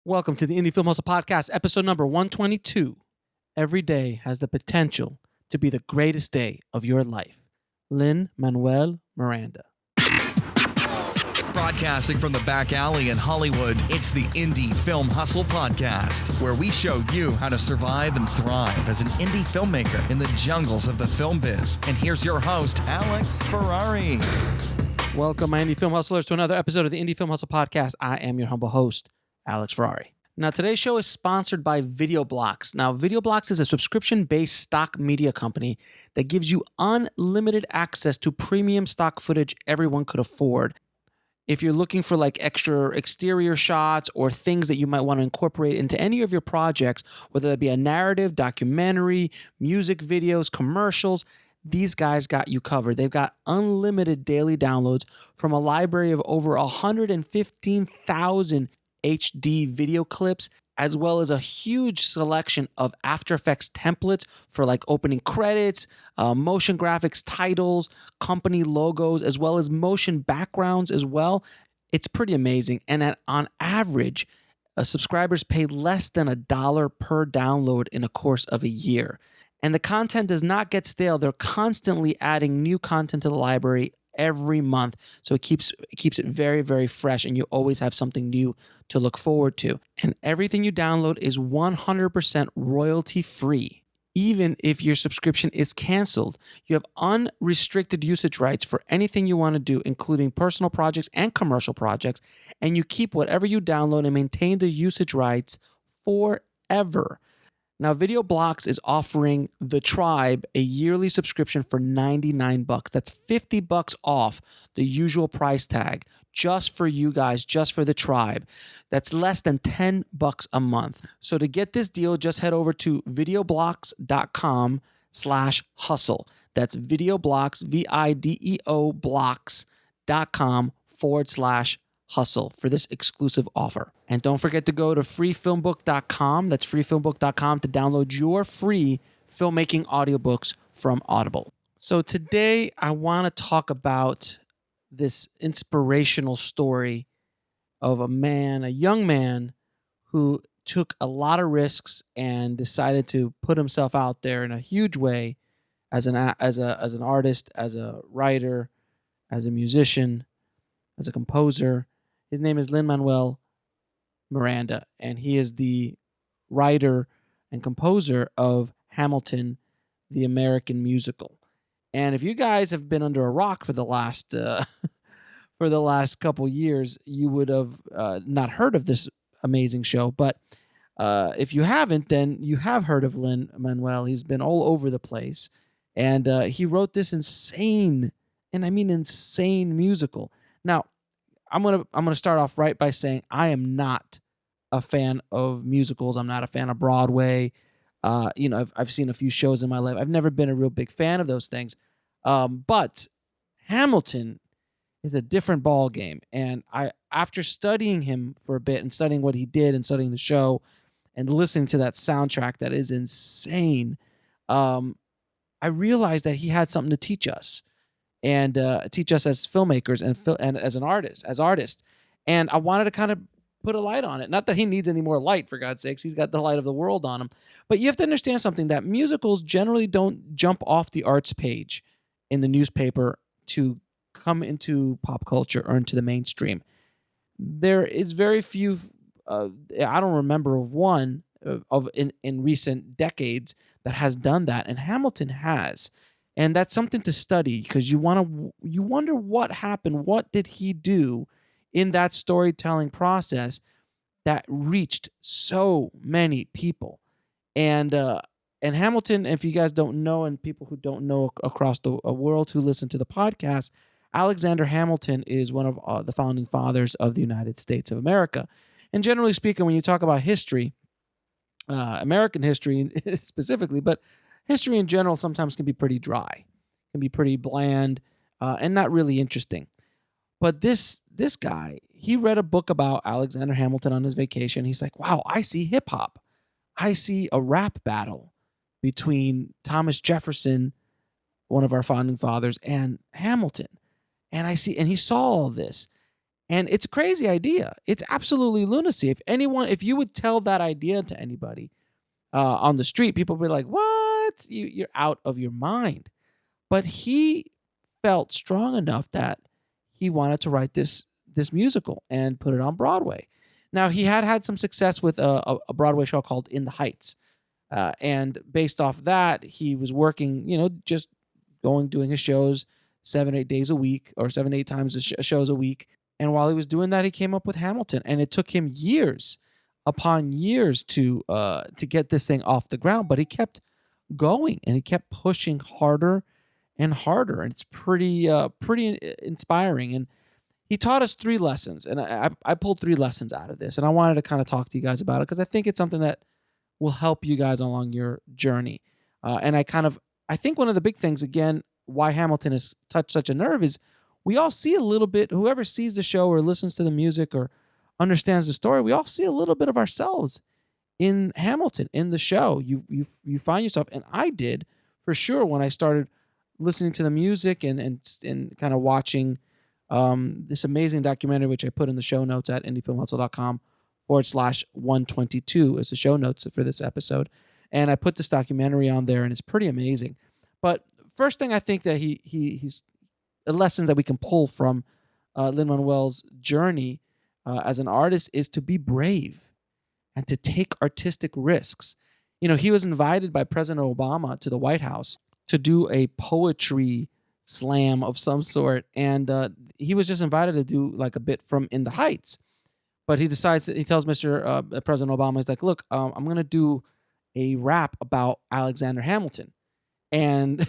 Welcome to the Indie Film Hustle Podcast, episode number 122. Every day has the potential to be the greatest day of your life. Lin-Manual Miranda. Broadcasting from the back alley in Hollywood, it's the Indie Film Hustle Podcast, where we show you how to survive and thrive as an indie filmmaker in the jungles of the film biz. And here's your host, Alex Ferrari. Welcome, my Indie Film Hustlers, to another episode of the Indie Film Hustle Podcast. I am your humble host, Alex Ferrari. Now, today's show is sponsored by VideoBlocks. Now, VideoBlocks is a subscription-based stock media company that gives you unlimited access to premium stock footage everyone could afford. If you're looking for like extra exterior shots or things that you might want to incorporate into any of your projects, whether that be a narrative, documentary, music videos, commercials, these guys got you covered. They've got unlimited daily downloads from a library of over 115,000 HD video clips, as well as a huge selection of After Effects templates for like opening credits, motion graphics, titles, company logos, as well as motion backgrounds as well. It's pretty amazing. And on average, subscribers pay less than $1 per download in a course of a year. And the content does not get stale. They're constantly adding new content to the library every month. So it keeps it very, very fresh, and you always have something new to look forward to. And everything you download is 100% royalty free. Even if your subscription is canceled, you have unrestricted usage rights for anything you want to do, including personal projects and commercial projects. And you keep whatever you download and maintain the usage rights forever. Now, VideoBlocks is offering The Tribe a yearly subscription for $99. That's $50 off the usual price tag, just for you guys, just for The Tribe. That's less than $10 a month. So to get this deal, just head over to videoblocks.com/hustle. That's VideoBlocks, VIDEO blocks.com/hustle for this exclusive offer. And don't forget to go to freefilmbook.com. That's freefilmbook.com to download your free filmmaking audiobooks from Audible. So today I want to talk about this inspirational story of a young man who took a lot of risks and decided to put himself out there in a huge way as an artist, as a writer, as a musician, as a composer. His name is Lin-Manual Miranda, and he is the writer and composer of Hamilton, the American musical. And if you guys have been under a rock for the last couple years, you would have not heard of this amazing show. But if you haven't, then you have heard of Lin-Manual. He's been all over the place, and he wrote this insane, and I mean insane, musical. Now, I'm gonna start off right by saying I am not a fan of musicals. I'm not a fan of Broadway. I've seen a few shows in my life. I've never been a real big fan of those things. But Hamilton is a different ball game. And after studying him for a bit and studying what he did and studying the show and listening to that soundtrack that is insane, I realized that he had something to teach us. And teach us as filmmakers and as artists. And I wanted to kind of put a light on it. Not that he needs any more light, for God's sakes. He's got the light of the world on him. But you have to understand something, that musicals generally don't jump off the arts page in the newspaper to come into pop culture or into the mainstream. There is very few, I don't remember of one in recent decades that has done that. And Hamilton has. And that's something to study, because you wonder what happened. What did he do in that storytelling process that reached so many people? And Hamilton, if you guys don't know, and people who don't know across the world who listen to the podcast, Alexander Hamilton is one of the founding fathers of the United States of America. And generally speaking, when you talk about history, American history specifically, but history in general sometimes can be pretty dry, can be pretty bland, and not really interesting. But this guy, he read a book about Alexander Hamilton on his vacation. He's like, wow, I see hip hop. I see a rap battle between Thomas Jefferson, one of our founding fathers, and Hamilton. And he saw all this. And it's a crazy idea. It's absolutely lunacy. If you would tell that idea to anybody on the street, people would be like, "What? You're out of your mind." But he felt strong enough that he wanted to write this musical and put it on Broadway. Now he had some success with a Broadway show called In the Heights, and based off that, he was working, just doing his shows 7 8 days a week, or 7 8 times shows a week. And while he was doing that, he came up with Hamilton, and it took him years upon years to get this thing off the ground. But he kept going, and he kept pushing harder and harder, and it's pretty inspiring. And he taught us three lessons, and I pulled three lessons out of this, and I wanted to kind of talk to you guys about it because I think it's something that will help you guys along your journey. And I think one of the big things, again, why Hamilton has touched such a nerve is we all see a little bit. Whoever sees the show or listens to the music or understands the story, we all see a little bit of ourselves in Hamilton, in the show. You find yourself, and I did for sure when I started listening to the music and kind of watching this amazing documentary, which I put in the show notes at indiefilmhustle.com/122 as the show notes for this episode. And I put this documentary on there, and it's pretty amazing. But first thing I think that he's the lessons that we can pull from Lin-Manuel's journey as an artist is to be brave and to take artistic risks. He was invited by President Obama to the White House to do a poetry slam of some sort, and he was just invited to do like a bit from In the Heights. But he tells Mr. President Obama, he's like, "Look, I'm going to do a rap about Alexander Hamilton," and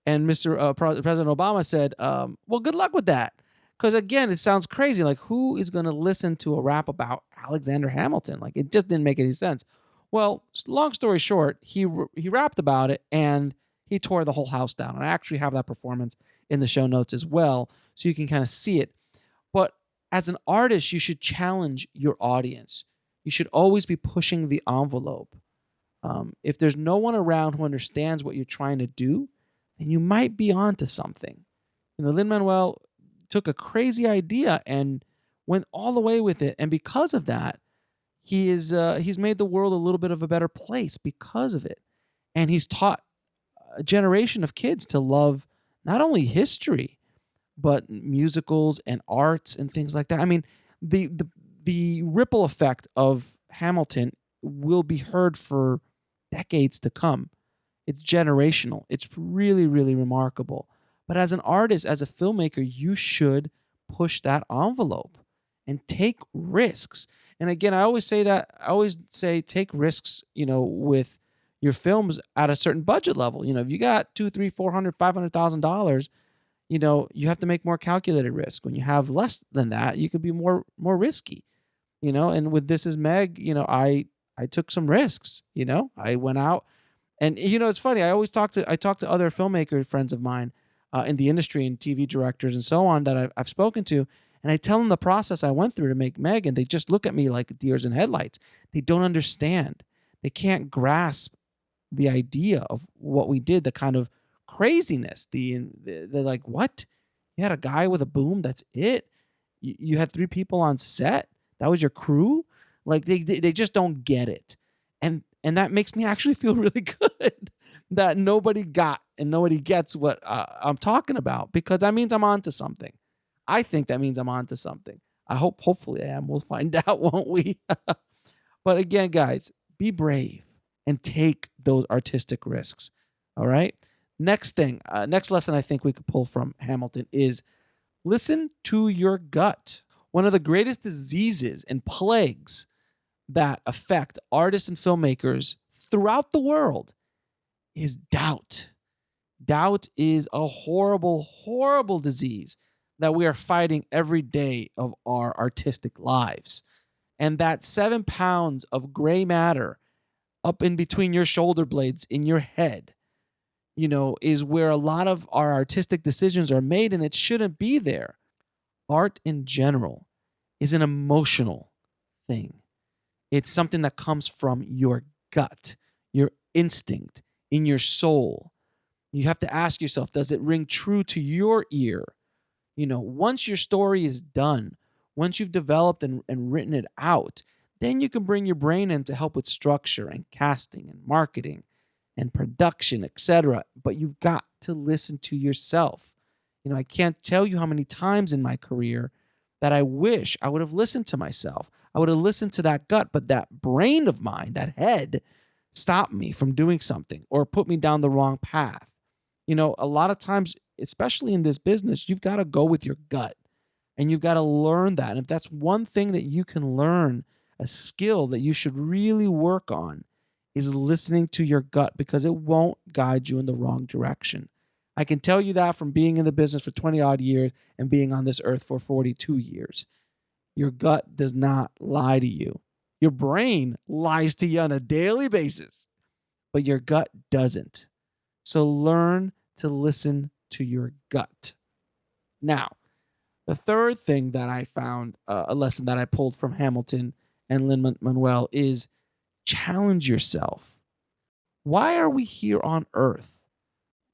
and Mr. President Obama said, "Well, good luck with that." Because again, it sounds crazy. Like, who is going to listen to a rap about Alexander Hamilton? Like, it just didn't make any sense. Well, long story short, he rapped about it, and he tore the whole house down. And I actually have that performance in the show notes as well, so you can kind of see it. But as an artist, you should challenge your audience. You should always be pushing the envelope. If there's no one around who understands what you're trying to do, then you might be onto something. Lin-Manuel took a crazy idea and went all the way with it, and because of that, he's made the world a little bit of a better place because of it, and he's taught a generation of kids to love not only history but musicals and arts and things like that. I mean, the ripple effect of Hamilton will be heard for decades to come. It's generational. It's really, really remarkable. But as an artist, as a filmmaker, you should push that envelope and take risks. And again, I always say take risks, with your films at a certain budget level. If you got $200,000, $300,000, $400,000, $500,000, you have to make more calculated risk. When you have less than that, you could be more risky. And with This Is Meg, I took some risks. I went out, and it's funny. I talk to other filmmaker friends of mine in the industry and TV directors and so on that I've spoken to, and I tell them the process I went through to make Meg, and they just look at me like deers in headlights. They don't understand. They can't grasp the idea of what we did, the kind of craziness. They're like, what? You had a guy with a boom. That's it. You had three people on set. That was your crew. Like they just don't get it, and that makes me actually feel really good that nobody got and nobody gets what I'm talking about, because that means I'm onto something. I think that means I'm onto something. Hopefully I am. We'll find out, won't we? But again, guys, be brave and take those artistic risks. All right. Next lesson I think we could pull from Hamilton is listen to your gut. One of the greatest diseases and plagues that affect artists and filmmakers throughout the world is doubt. Doubt is a horrible, horrible disease that we are fighting every day of our artistic lives. And that 7 pounds of gray matter up in between your shoulder blades in your head, is where a lot of our artistic decisions are made, and it shouldn't be there. Art in general is an emotional thing. It's something that comes from your gut, your instinct, in your soul. You have to ask yourself, does it ring true to your ear? Once your story is done, Once you've developed and written it out, then you can bring your brain in to help with structure and casting and marketing and production, etc. But you've got to listen to yourself. I can't tell you how many times in my career that I wish I would have listened to myself. I would have listened to that gut, but that brain of mine, that head, stopped me from doing something or put me down the wrong path. A lot of times, especially in this business, you've got to go with your gut and you've got to learn that. And if that's one thing that you can learn, a skill that you should really work on, is listening to your gut, because it won't guide you in the wrong direction. I can tell you that from being in the business for 20 odd years and being on this earth for 42 years. Your gut does not lie to you. Your brain lies to you on a daily basis, but your gut doesn't. So learn to listen to your gut. Now, the third thing that I found, a lesson that I pulled from Hamilton and Lin-Manuel, is challenge yourself. Why are we here on earth?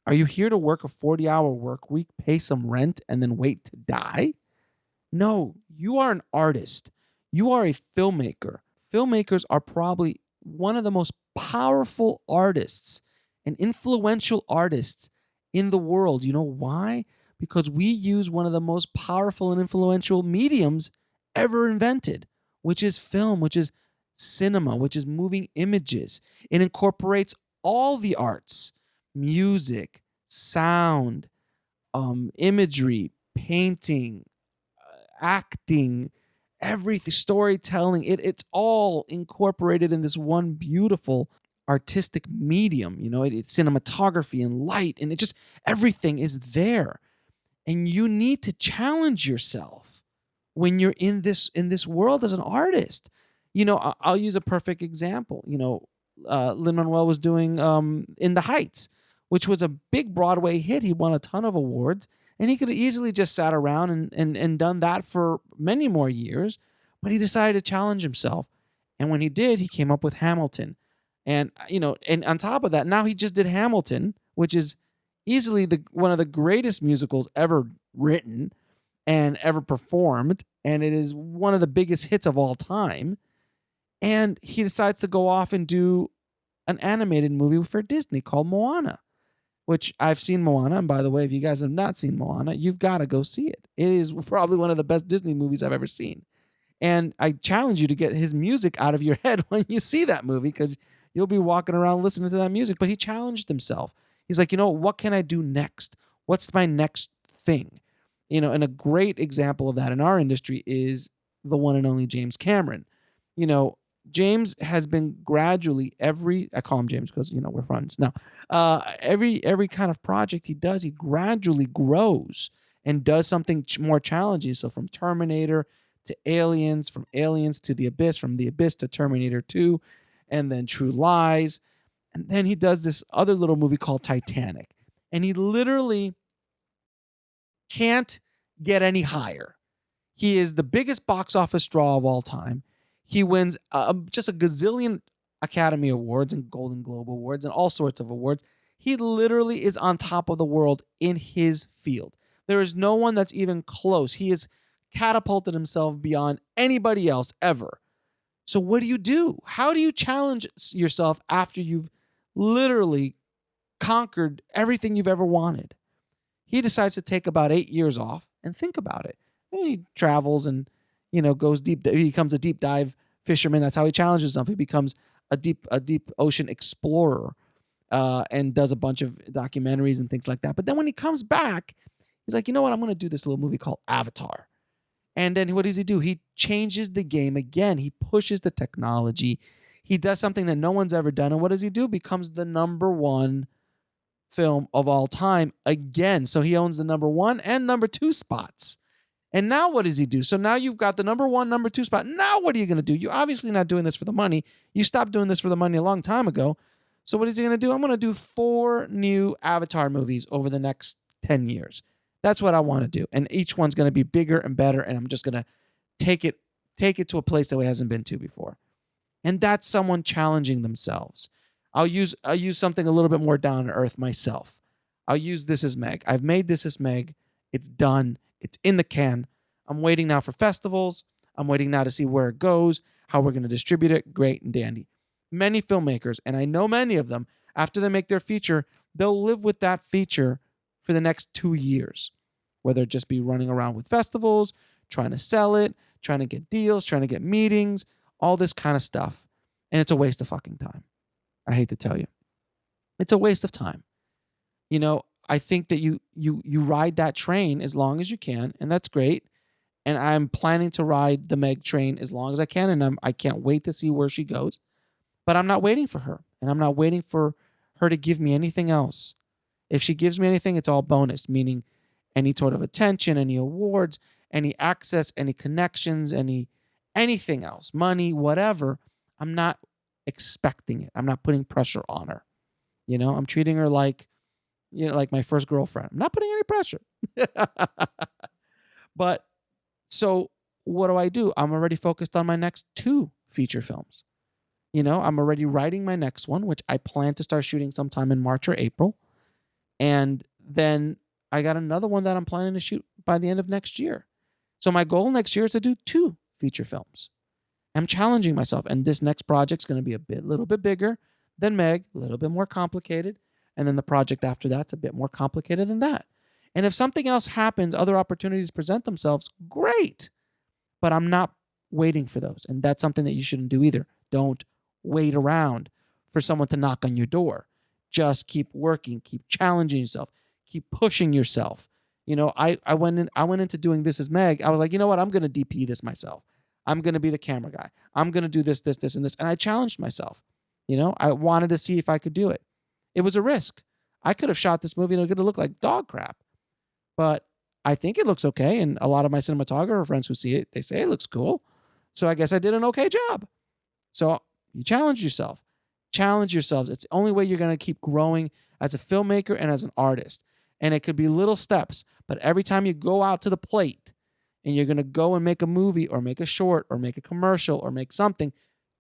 Are you here to work a 40-hour work week, pay some rent, and then wait to die? No, you are an artist. You are a filmmaker. Filmmakers are probably one of the most powerful artists and influential artists in the world. You know why? Because we use one of the most powerful and influential mediums ever invented, which is film, which is cinema, which is moving images. It incorporates all the arts: music, sound, imagery, painting, acting, everything, storytelling. It's all incorporated in this one beautiful artistic medium. It's cinematography and light, and it just, everything is there. And you need to challenge yourself when you're in this world as an artist. I'll use a perfect example. Lin-Manuel was doing In the Heights, which was a big Broadway hit. He won a ton of awards, and he could have easily just sat around and done that for many more years, but he decided to challenge himself. And when he did, he came up with Hamilton. And on top of that, now he just did Hamilton, which is easily one of the greatest musicals ever written and ever performed, and it is one of the biggest hits of all time. And he decides to go off and do an animated movie for Disney called Moana, which I've seen Moana. And by the way, if you guys have not seen Moana, you've got to go see it. It is probably one of the best Disney movies I've ever seen. And I challenge you to get his music out of your head when you see that movie, because you'll be walking around listening to that music. But he challenged himself. He's like, what can I do next? What's my next thing? And a great example of that in our industry is the one and only James Cameron. James has been gradually I call him James because, we're friends. No, every kind of project he does, he gradually grows and does something more challenging. So from Terminator to Aliens, from Aliens to The Abyss, from The Abyss to Terminator 2, and then True Lies. And then he does this other little movie called Titanic. And he literally can't get any higher. He is the biggest box office draw of all time. He wins just a gazillion Academy Awards and Golden Globe Awards and all sorts of awards. He literally is on top of the world in his field. There is no one that's even close. He has catapulted himself beyond anybody else ever. So what do you do? How do you challenge yourself after you've literally conquered everything you've ever wanted? He decides to take about 8 years off and think about it. And he travels and goes deep. He becomes a deep dive fisherman. That's how he challenges himself. He becomes a deep ocean explorer and does a bunch of documentaries and things like that. But then when he comes back, he's like, you know what? I'm going to do this little movie called Avatar. And then what does he do? He changes the game again. He pushes the technology. He does something that no one's ever done. And what does he do? Becomes the number one film of all time again. So he owns the number one and number two spots. And now what does he do? So now you've got the number one, number two spot. Now what are you going to do? You're obviously not doing this for the money. You stopped doing this for the money a long time ago. So what is he going to do? I'm going to do 4 new Avatar movies over the next 10 years. That's what I want to do. And each one's going to be bigger and better. And I'm just going to take it to a place that it hasn't been to before. And that's someone challenging themselves. I'll use something a little bit more down to earth myself. I'll use This Is Meg. I've made This Is Meg. It's done. It's in the can. I'm waiting now for festivals. I'm waiting now to see where it goes, how we're going to distribute it. Great and dandy. Many filmmakers, and I know many of them, after they make their feature, they'll live with that feature for the next 2 years, whether it just be running around with festivals, trying to sell it, trying to get deals, trying to get meetings, all this kind of stuff. And it's a waste of fucking time. I hate to tell you. It's a waste of time. I think that you ride that train as long as you can, and that's great. And I'm planning to ride the Meg train as long as I can, and I can't wait to see where she goes. But I'm not waiting for her, and I'm not waiting for her to give me anything else. If she gives me anything, it's all bonus, meaning any sort of attention, any awards, any access, any connections, anything else, money, whatever. I'm not expecting it. I'm not putting pressure on her. I'm treating her like my first girlfriend. I'm not putting any pressure. But so what do? I'm already focused on my next 2 feature films. I'm already writing my next one, which I plan to start shooting sometime in March or April. And then I got another one that I'm planning to shoot by the end of next year. So my goal next year is to do 2 feature films. I'm challenging myself. And this next project's going to be little bit bigger than Meg, a little bit more complicated. And then the project after that's a bit more complicated than that. And if something else happens, other opportunities present themselves, great. But I'm not waiting for those. And that's something that you shouldn't do either. Don't wait around for someone to knock on your door. Just keep working, keep challenging yourself, keep pushing yourself. I went into doing This Is Meg. I was like, you know what? I'm going to DP this myself. I'm going to be the camera guy. I'm going to do this, this, this, and this. And I challenged myself. I wanted to see if I could do it. It was a risk. I could have shot this movie and it could have looked like dog crap. But I think it looks okay. And a lot of my cinematographer friends who see it, they say it looks cool. So I guess I did an okay job. So you challenge yourself. Challenge yourselves. It's the only way you're going to keep growing as a filmmaker and as an artist. And it could be little steps. But every time you go out to the plate and you're going to go and make a movie or make a short or make a commercial or make something,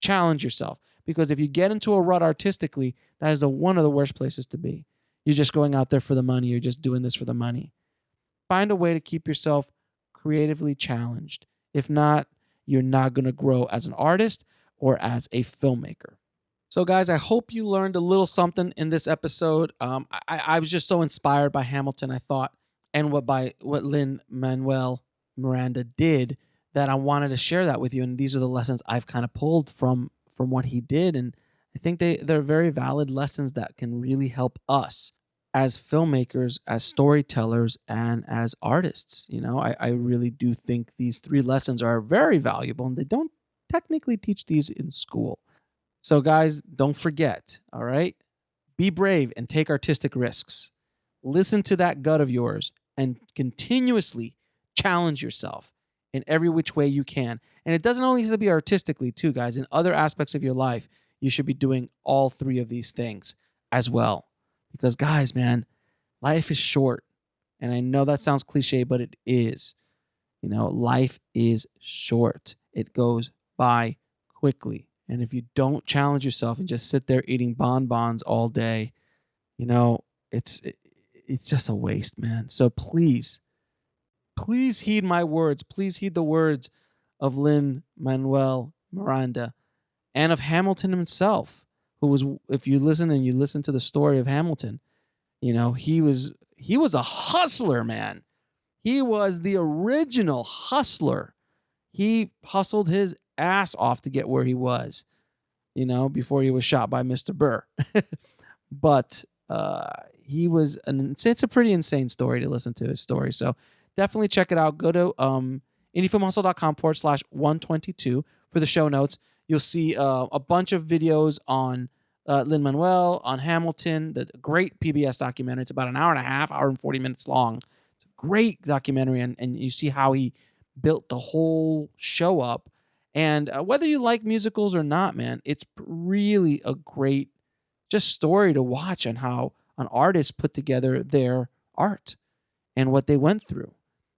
challenge yourself. Because if you get into a rut artistically, that is one of the worst places to be. You're just going out there for the money. You're just doing this for the money. Find a way to keep yourself creatively challenged. If not, you're not going to grow as an artist or as a filmmaker. So, guys, I hope you learned a little something in this episode. I was just so inspired by Hamilton, I thought, and what Lin-Manual Miranda did, that I wanted to share that with you. And these are the lessons I've kind of pulled from what he did. And I think they're very valid lessons that can really help us as filmmakers, as storytellers, and as artists. I really do think these 3 lessons are very valuable, and they don't technically teach these in school. So, guys, don't forget, all right? Be brave and take artistic risks. Listen to that gut of yours and continuously challenge yourself in every which way you can. And it doesn't only have to be artistically, too, guys. In other aspects of your life, you should be doing all 3 of these things as well. Because, guys, man, life is short. And I know that sounds cliche, but it is. Life is short. It goes by quickly. And if you don't challenge yourself and just sit there eating bonbons all day, it's just a waste, man. So please heed my words. Please heed the words of Lin-Manuel Miranda and of Hamilton himself, who was, if you listen to the story of Hamilton, he was a hustler, man. He was the original hustler. He hustled his ass off to get where he was, before he was shot by Mr. Burr. But it's a pretty insane story to listen to his story. So definitely check it out. Go to indiefilmhustle.com/122 for the show notes. You'll see a bunch of videos on Lin-Manuel, on Hamilton, the great PBS documentary. It's about an hour and a half, hour and 40 minutes long. It's a great documentary, and you see how he built the whole show up. And whether you like musicals or not, man, it's really a great just story to watch on how an artist put together their art and what they went through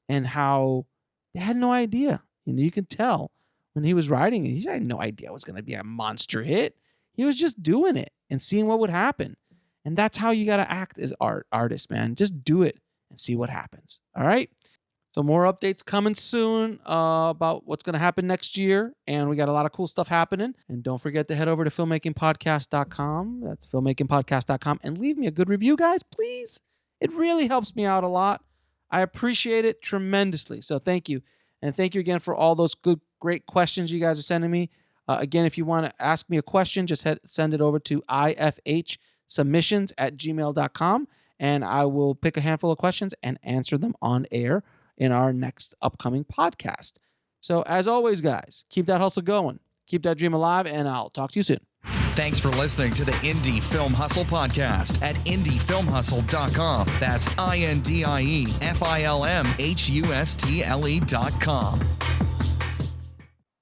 and how they had no idea. You can tell when he was writing it, he had no idea it was going to be a monster hit. He was just doing it and seeing what would happen. And that's how you got to act as artists, man. Just do it and see what happens. All right? So more updates coming soon about what's going to happen next year. And we got a lot of cool stuff happening. And don't forget to head over to filmmakingpodcast.com. That's filmmakingpodcast.com. And leave me a good review, guys, please. It really helps me out a lot. I appreciate it tremendously. So thank you. And thank you again for all those good, great questions you guys are sending me. Again, if you want to ask me a question, just send it over to ifhsubmissions@gmail.com. And I will pick a handful of questions and answer them on air in our next upcoming podcast. So as always, guys, keep that hustle going, keep that dream alive, and I'll talk to you soon. Thanks for listening to the Indie Film Hustle podcast at indiefilmhustle.com. That's INDIEFILMHUSTLE.com.